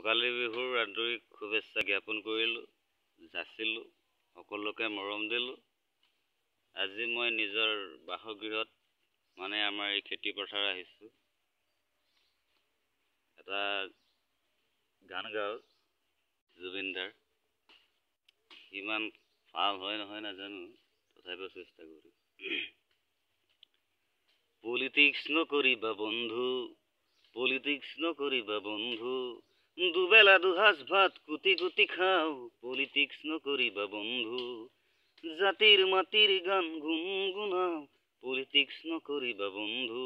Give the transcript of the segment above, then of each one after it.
ভোগালী বিহুৰ আন্তৰিক শুভেচ্ছা জ্ঞাপন কৰিলোঁ, যাচিলোঁ, সকলোকে মৰম দিলোঁ। আজি মই নিজৰ বাসগৃহত মানে আমাৰ এই খেতি পথাৰ আহিছোঁ। এটা গান গাওঁ জুবিনদাৰ, ইমান ভাল হয় নহয় নাজানো, তথাপিও চেষ্টা কৰিম। পলিটিক্স নকৰিবা বন্ধু, পলিটিক্স নকৰিবা বন্ধু, দুবেলা দুসাজ ভাত কুটি কুটি খাওঁ, পলিটিক্স নকৰিবা বন্ধু, জাতিৰ মাটিৰ গান গুণগুণাওঁ, পলিটিক্স নকৰিবা বন্ধু,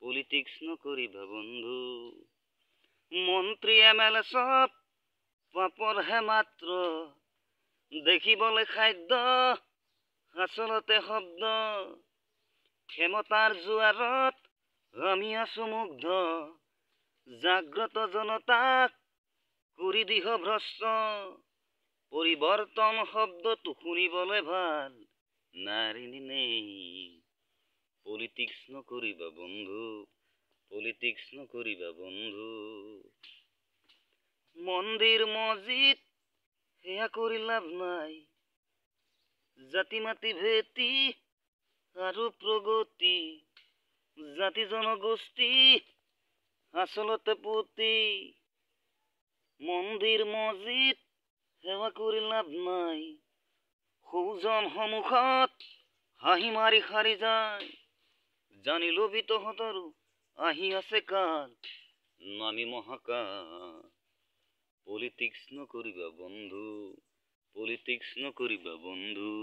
পলিটিক্স নকৰিবা বন্ধু। মন্ত্ৰী MLA চব পাপৰহে মাত্ৰ, দেখিবলৈ খাদ্য আচলতে শব্দ, ক্ষমতাৰ জোৱাৰত আমি আছো মুগ্ধ, জাগ্ৰত জনতাক কৰি দিহ ভ্ৰষ্ট, পৰিৱৰ্তন শব্দটো শুনিবলৈ ভাল, নাৰিনী নেই, পলিটিক্স নকৰিবা বন্ধু, পলিটিক্স নকৰিবা বন্ধু। মন্দিৰ মছজিদ সেয়া কৰি লাভ নাই, জাতি মাতি ভেটি আৰু প্ৰগতি, জাতি জনগোষ্ঠী আচলতে পুতি, মন্দিৰ মছজিদ সেৱা কৰি লাভ নাই, সৌজন সন্মুখত হাঁহি মাৰি সাৰি যায়, জানি লবি তহঁতৰো আহি আছে কাল, নামি মহাকাল, পলিটিক্স নকৰিবা বন্ধু, পলিটিক্স নকৰিবা বন্ধু।